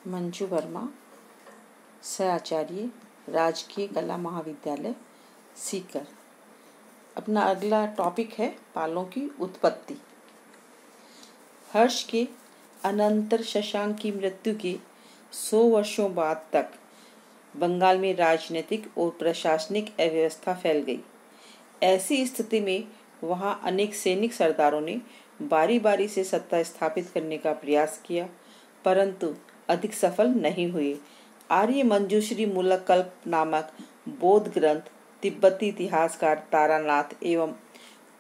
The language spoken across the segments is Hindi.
मंजू वर्मा, सहआचार्य, राजकीय कला महाविद्यालय, सीकर। अपना अगला टॉपिक है पालों की उत्पत्ति। हर्ष के अनंतर शशांक की मृत्यु के 100 वर्षों बाद तक बंगाल में राजनीतिक और प्रशासनिक अव्यवस्था फैल गई। ऐसी स्थिति में वहाँ अनेक सैनिक सरदारों ने बारी बारी से सत्ता स्थापित करने का प्रयास किया, परंतु अधिक सफल नहीं हुए। आर्य मंजूश्री मूलकल्प नामक बौद्ध ग्रंथ तिब्बती इतिहासकार तारानाथ एवं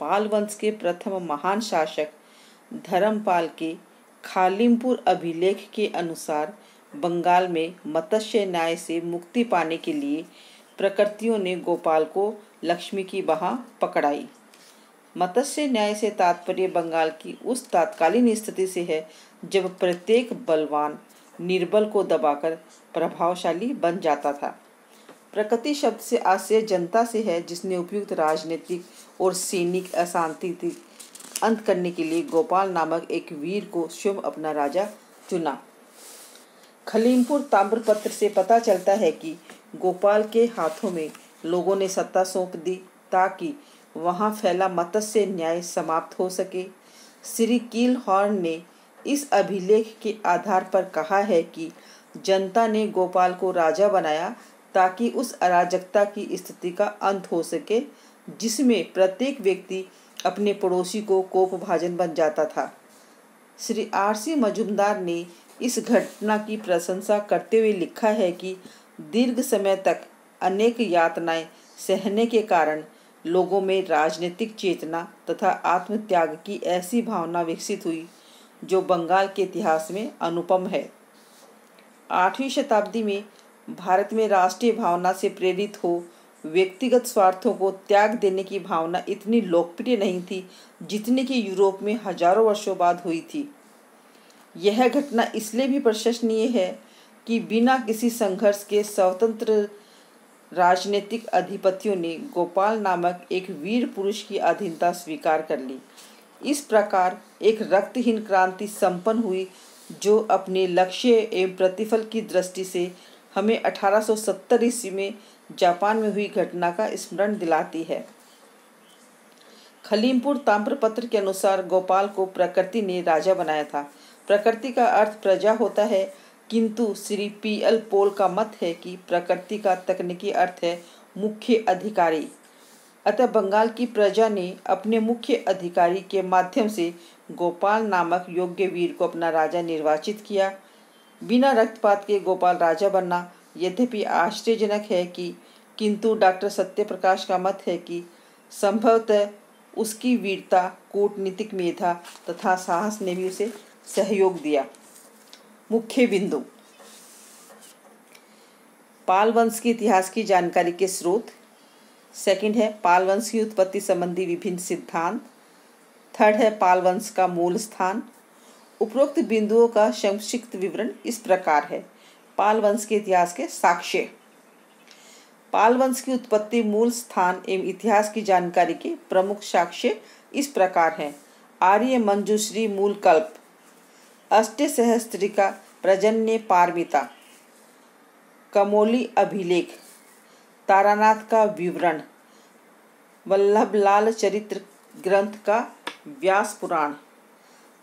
पाल वंश के प्रथम महान शासक धर्मपाल के खालिमपुर अभिलेख के अनुसार बंगाल में मत्स्य न्याय से मुक्ति पाने के लिए प्रकृतियों ने गोपाल को लक्ष्मी की बाह पकड़ाई। मत्स्य न्याय से तात्पर्य बंगाल की उस तात्कालीन स्थिति से है जब प्रत्येक बलवान निर्बल को दबाकर प्रभावशाली बन जाता था। प्रकृति शब्द से आशय जनता से है, जिसने उपयुक्त राजनीतिक और सैनिक अशांति अंत करने के लिए गोपाल नामक एक वीर को स्वयं अपना राजा चुना। खलीमपुर ताम्रपत्र से पता चलता है कि गोपाल के हाथों में लोगों ने सत्ता सौंप दी ताकि वहां फैला मत्स्य न्याय समाप्त हो सके। श्री कीलहॉर्न ने इस अभिलेख के आधार पर कहा है कि जनता ने गोपाल को राजा बनाया ताकि उस अराजकता की स्थिति का अंत हो सके जिसमें प्रत्येक व्यक्ति अपने पड़ोसी को कोपभाजन बन जाता था। श्री आर.सी. मजूमदार ने इस घटना की प्रशंसा करते हुए लिखा है कि दीर्घ समय तक अनेक यातनाएं सहने के कारण लोगों में राजनीतिक चेतना तथा आत्मत्याग की ऐसी भावना विकसित हुई जो बंगाल के इतिहास में अनुपम है। 8वीं शताब्दी में भारत में राष्ट्रीय भावना से प्रेरित हो व्यक्तिगत स्वार्थों को त्याग देने की भावना इतनी लोकप्रिय नहीं थी जितनी कि यूरोप में हजारों वर्षों बाद हुई थी। यह घटना इसलिए भी प्रशंसनीय है कि बिना किसी संघर्ष के स्वतंत्र राजनीतिक अधिपतियों ने गोपाल नामक एक वीर पुरुष की अधीनता स्वीकार कर ली। इस प्रकार एक रक्तहीन क्रांति संपन्न हुई जो अपने लक्ष्य एवं प्रतिफल की दृष्टि से हमें 1870 ईस्वी में जापान में हुई घटना का स्मरण दिलाती है। खलीमपुर ताम्रपत्र के अनुसार गोपाल को प्रकृति ने राजा बनाया था। प्रकृति का अर्थ प्रजा होता है, किंतु श्री पी.एल. पोल का मत है कि प्रकृति का तकनीकी अर्थ है मुख्य अधिकारी। अतः बंगाल की प्रजा ने अपने मुख्य अधिकारी के माध्यम से गोपाल नामक योग्य वीर को अपना राजा निर्वाचित किया। बिना रक्तपात के गोपाल राजा बनना यद्यपि आश्चर्यजनक है किंतु डॉक्टर सत्यप्रकाश का मत है कि संभवतः उसकी वीरता, कूटनीतिक मेधा तथा साहस ने भी उसे सहयोग दिया। मुख्य बिंदु: पाल वंश के इतिहास की जानकारी के स्रोत। सेकंड है पाल वंश की उत्पत्ति संबंधी विभिन्न सिद्धांत। थर्ड है पाल वंश का मूल स्थान। उपरोक्त बिंदुओं का संक्षिप्त विवरण इस प्रकार है। पाल वंश के इतिहास के साक्ष्य। पाल वंश की उत्पत्ति, मूल स्थान एवं इतिहास की जानकारी के प्रमुख साक्ष्य इस प्रकार हैं। आर्य मंजूश्री मूलकल्प, अष्टसहस्त्रिका प्रजन्य पारमिता, कमोली अभिलेख, तारानाथ का विवरण, वल्लभलाल चरित्र ग्रंथ का व्यास पुराण,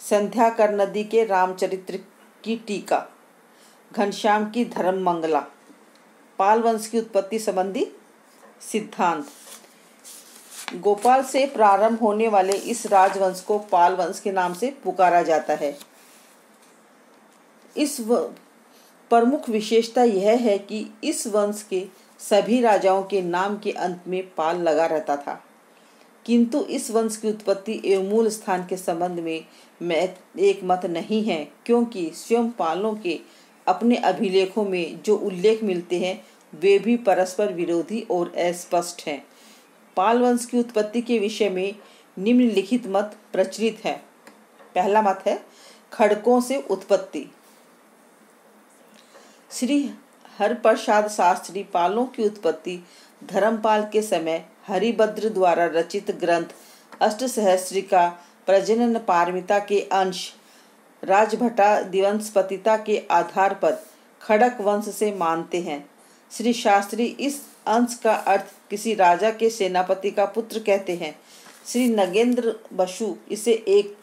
संध्याकर नदी के रामचरित्र की टीका, घनश्याम की धर्ममंगला। पाल वंश की उत्पत्ति संबंधी सिद्धांत। गोपाल से प्रारंभ होने वाले इस राजवंश को पाल वंश के नाम से पुकारा जाता है। इस प्रमुख विशेषता यह है कि इस वंश के सभी राजाओं के नाम के अंत में पाल लगा रहता था, किंतु इस वंश की उत्पत्ति एवं मूल स्थान के संबंध में एक मत नहीं है, क्योंकि स्वयं पालों के अपने अभिलेखों में जो उल्लेख मिलते हैं वे भी परस्पर विरोधी और अस्पष्ट हैं। पाल वंश की उत्पत्ति के विषय में निम्नलिखित मत प्रचलित है। पहला मत है खड़कों से उत्पत्ति। श्री हरप्रसाद शास्त्री पालों की उत्पत्ति धर्मपाल के समय हरिभद्र द्वारा रचित ग्रंथ अष्टसहस्त्रिका प्रजनन पारमिता के अंश राजभटा दिवंशपतिता के आधार पर खड़क वंश से मानते हैं। श्री शास्त्री इस अंश का अर्थ किसी राजा के सेनापति का पुत्र कहते हैं। श्री नगेंद्र बसु इसे एक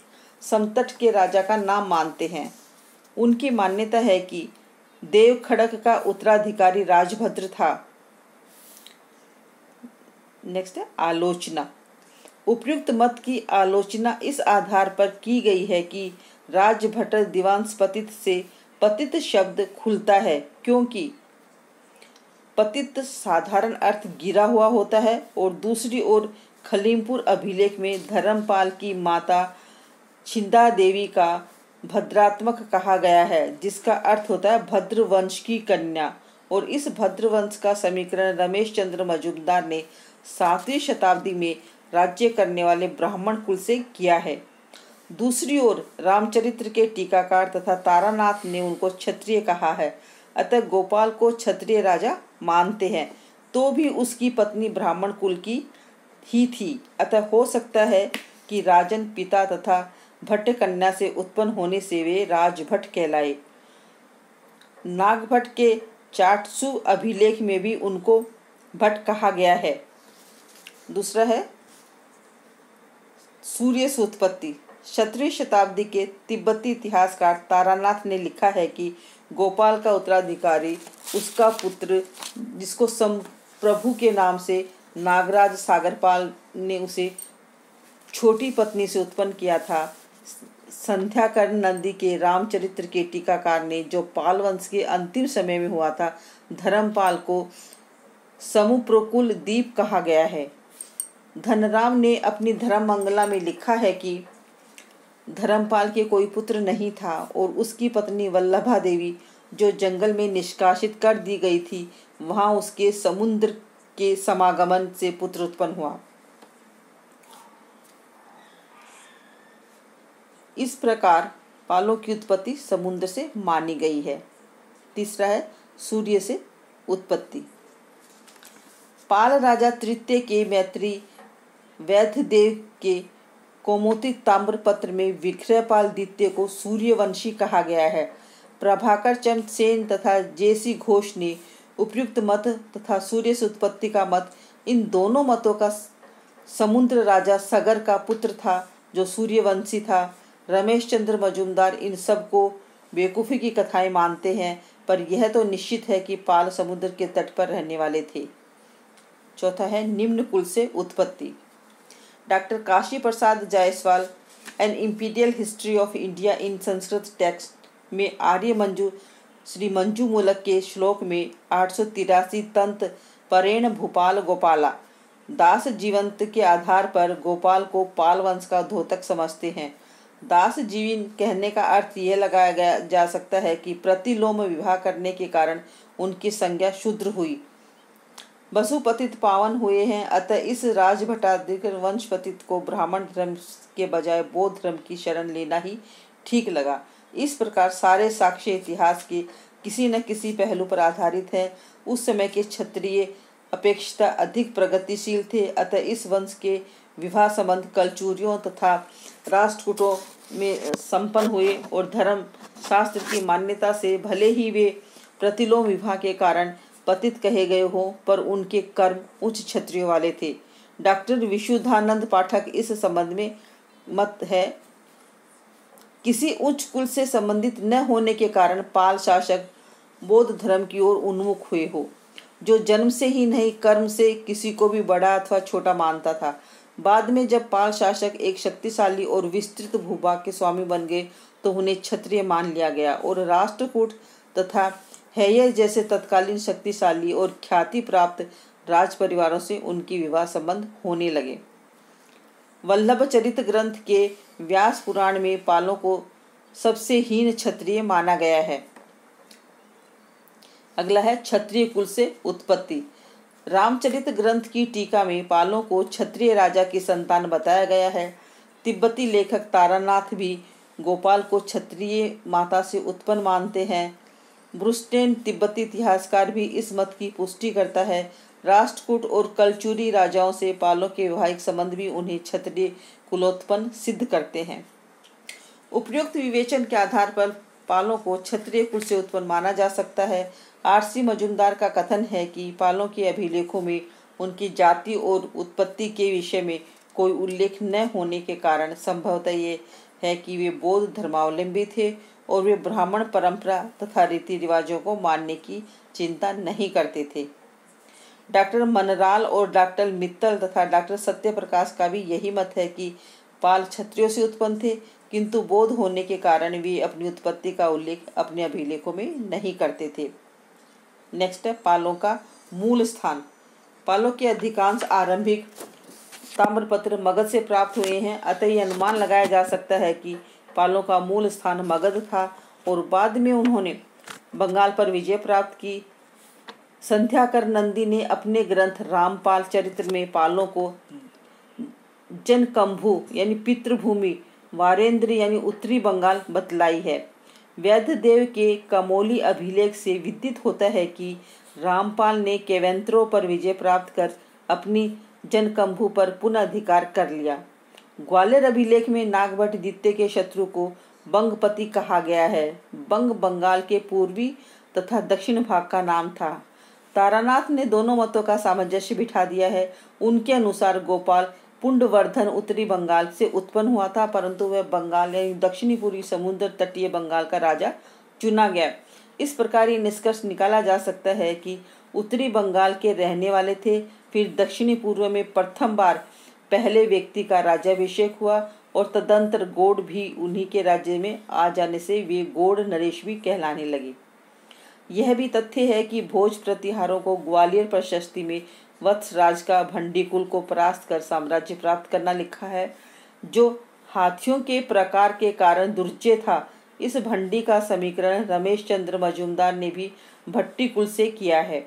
समतट के राजा का नाम मानते हैं। उनकी मान्यता है कि देव खड़क का उत्तराधिकारी राजभद्र था। नेक्स्ट है आलोचना। उपयुक्त मत की आलोचना इस आधार पर की गई है कि राजभट दिवांश पतित से पतित शब्द खुलता है, क्योंकि पतित साधारण अर्थ गिरा हुआ होता है और दूसरी ओर खलीमपुर अभिलेख में धर्मपाल की माता छिंदा देवी का भद्रात्मक कहा गया है, जिसका अर्थ होता है भद्र वंश की कन्या। और इस भद्र वंश का समीकरण रमेश चंद्र मजुमदार ने 7वीं शताब्दी में राज्य करने वाले ब्राह्मण कुल से किया है। दूसरी ओर रामचरित्र के टीकाकार तथा तारानाथ ने उनको क्षत्रिय कहा है, अतः गोपाल को क्षत्रिय राजा मानते हैं। तो भी उसकी पत्नी ब्राह्मण कुल की ही थी, अतः हो सकता है कि राजन पिता तथा भट्ट कन्या से उत्पन्न होने से वे राजभट कहलाए। नागभट्ट के चाटसु अभिलेख में भी उनको भट्ट कहा गया है। दूसरा है सूर्य से उत्पत्ति। 17वीं शताब्दी के तिब्बती इतिहासकार तारानाथ ने लिखा है कि गोपाल का उत्तराधिकारी उसका पुत्र, जिसको प्रभु के नाम से नागराज सागरपाल ने उसे छोटी पत्नी से उत्पन्न किया था। संध्याकरण नंदी के रामचरित्र के टीकाकार ने, जो पाल वंश के अंतिम समय में हुआ था, धर्मपाल को समुप्रकुल दीप कहा गया है। धनराम ने अपनी धर्ममंगला में लिखा है कि धर्मपाल के कोई पुत्र नहीं था और उसकी पत्नी वल्लभा देवी, जो जंगल में निष्कासित कर दी गई थी, वहां उसके समुद्र के समागमन से पुत्र उत्पन्न हुआ। इस प्रकार पालों की उत्पत्ति समुद्र से मानी गई है। तीसरा है सूर्य से उत्पत्ति। पाल राजा तृतीय के मैत्री वैद्यदेव के कौमुदिक ताम्रपत्र में विक्रयपाल द्वितीय को सूर्यवंशी कहा गया है। प्रभाकर चंद सेन तथा जेसी घोष ने उपयुक्त मत तथा सूर्य से उत्पत्ति का मत, इन दोनों मतों का समुद्र राजा सगर का पुत्र था जो सूर्यवंशी था। रमेश चंद्र मजुमदार इन सब को बेवकूफ़ी की कथाएं मानते हैं, पर यह तो निश्चित है कि पाल समुद्र के तट पर रहने वाले थे। चौथा है निम्न कुल से उत्पत्ति। Doctor Kashi Prasad Jayaswal an imperial history of India in Sanskrit text में आर्य मंजू श्री मंजू मूलक के श्लोक में 883 तंत परेण भूपाल गोपाला दास जीवंत के आधार पर गोपाल को पाल वंश का द्योतक समझते हैं। दास जीवन कहने का अर्थ यह लगाया जा सकता है कि प्रतिलोम विवाह करने के कारण उनकी संज्ञा शूद्र हुई। वसुपतित पावन हुए हैं, अतः इस राजभटाधिक वंशपतित को ब्राह्मण धर्म के बजाय बौद्ध धर्म की शरण लेना ही ठीक लगा। इस प्रकार सारे साक्ष्य इतिहास के किसी न किसी पहलू पर आधारित है। उस समय के क्षत्रिय अपेक्षित अधिक प्रगतिशील थे, अतः इस वंश के विवाह संबंध कलचूरियों तथा राष्ट्रकूटों में संपन्न हुए और धर्म शास्त्र की मान्यता से भले ही वे प्रतिलोम विवाह के कारण पतित कहे गए हों, पर उनके कर्म उच्च क्षत्रियों वाले थे। डॉक्टर विशुद्धानंद पाठक इस संबंध में मत है, किसी उच्च कुल से संबंधित न होने के कारण पाल शासक बौद्ध धर्म की ओर उन्मुख हुए हो, जो जन्म से ही नहीं कर्म से किसी को भी बड़ा अथवा छोटा मानता था। बाद में जब पाल शासक एक शक्तिशाली और विस्तृत भूभाग के स्वामी बन गए तो उन्हें क्षत्रिय मान लिया गया और राष्ट्रकूट तथा हैय जैसे तत्कालीन शक्तिशाली और ख्याति प्राप्त राज परिवारों से उनकी विवाह संबंध होने लगे। वल्लभ चरित ग्रंथ के व्यास पुराण में पालों को सबसे हीन क्षत्रिय माना गया है। अगला है क्षत्रिय कुल से उत्पत्ति। रामचरित ग्रंथ की टीका में पालों को क्षत्रिय राजा की संतान बताया गया है। तिब्बती लेखक तारानाथ भी गोपाल को क्षत्रिय माता से उत्पन्न मानते हैं। ब्रुस्टेन तिब्बती इतिहासकार भी इस मत की पुष्टि करता है। राष्ट्रकूट और कलचुरी राजाओं से पालों के वैवाहिक संबंध भी उन्हें क्षत्रिय कुलोत्पन्न सिद्ध करते हैं। उपयुक्त विवेचन के आधार पर पालों को क्षत्रिय कुल से उत्पन्न माना जा सकता है। आरसी मजूमदार का कथन है कि पालों के अभिलेखों में उनकी जाति और उत्पत्ति के विषय में कोई उल्लेख न होने के कारण संभवतः ये है कि वे बौद्ध धर्मावलंबी थे और वे ब्राह्मण परंपरा तथा रीति रिवाजों को मानने की चिंता नहीं करते थे। डॉक्टर मनराल और डॉक्टर मित्तल तथा डॉक्टर सत्यप्रकाश का भी यही मत है कि पाल क्षत्रियों से उत्पन्न थे, किंतु बौद्ध होने के कारण वे अपनी उत्पत्ति का उल्लेख अपने अभिलेखों में नहीं करते थे। नेक्स्ट है पालों का मूल स्थान। पालों के अधिकांश आरंभिक ताम्रपत्र मगध से प्राप्त हुए हैं, अतः यह अनुमान लगाया जा सकता है कि पालों का मूल स्थान मगध था और बाद में उन्होंने बंगाल पर विजय प्राप्त की। संध्याकर नंदी ने अपने ग्रंथ रामपाल चरित्र में पालों को जनकंभू यानी पितृभूमि, वारेंद्र यानी उत्तरी बंगाल बतलाई है। वैद्यदेव के कमोली अभिलेख से विदित होता है कि रामपाल ने केवेंत्रो पर विजय प्राप्त कर अपनी जनकंभू पर पुनः अधिकार कर लिया। ग्वालियर अभिलेख में नागभट्ट द्वितीय के शत्रु को बंगपति कहा गया है। बंग बंगाल के पूर्वी तथा दक्षिण भाग का नाम था। तारानाथ ने दोनों मतों का सामंजस्य बिठा दिया है। उनके अनुसार गोपाल पुंडवर्धन उत्तरी बंगाल से उत्पन्न हुआ था, परंतु वह बंगाल यानी दक्षिणी पूर्वी समुद्र तटीय बंगाल का राजा चुना गया। इस प्रकार ये निष्कर्ष निकाला जा सकता है कि उत्तरी बंगाल के रहने वाले थे। फिर दक्षिणी पूर्व में प्रथम बार पहले व्यक्ति का राज्याभिषेक हुआ और तदंतर गौड़ भी उन्हीं के राज्य में आ जाने से वे गौड़ नरेश्वी कहलाने लगे। यह भी तथ्य है कि भोज प्रतिहारों को ग्वालियर प्रशस्ति में वत्सराज का भंडी कुल को परास्त कर साम्राज्य प्राप्त करना लिखा है, जो हाथियों के प्रकार के कारण दुर्जय था। इस भंडी का समीकरण रमेश चंद्र मजूमदार ने भी भट्टी कुल से किया है,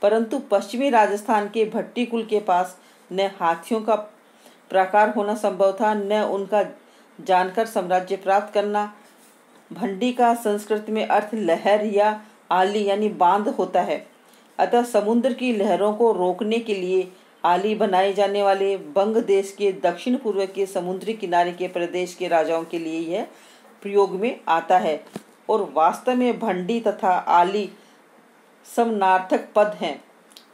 परंतु पश्चिमी राजस्थान के भट्टी कुल के पास न हाथियों का प्रकार होना संभव था, न उनका जानकर साम्राज्य प्राप्त करना। भंडी का संस्कृत में अर्थ लहर या आली यानी बांध होता है, अतः समुद्र की लहरों को रोकने के लिए आली बनाए जाने वाले बंग देश के दक्षिण पूर्व के समुद्री किनारे के प्रदेश के राजाओं के लिए यह प्रयोग में आता है और वास्तव में भंडी तथा आली समानार्थक पद हैं।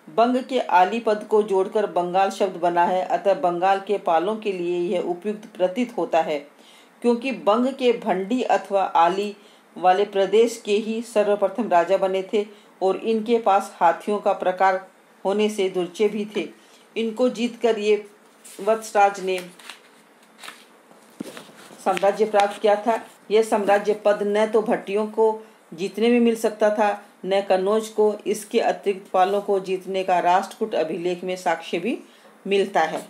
बंग के आली पद को जोड़कर बंगाल शब्द बना है, अतः बंगाल के पालों के लिए यह उपयुक्त प्रतीत होता है, क्योंकि बंग के भंडी अथवा आली वाले प्रदेश के ही सर्वप्रथम राजा बने थे और इनके पास हाथियों का प्रकार होने से दुर्जय भी थे। इनको जीतकर ये वत्सराज ने साम्राज्य प्राप्त किया था। यह साम्राज्य पद न तो भट्टियों को जीतने में मिल सकता था, न कन्नौज को। इसके अतिरिक्त पालों को जीतने का राष्ट्रकूट अभिलेख में साक्ष्य भी मिलता है।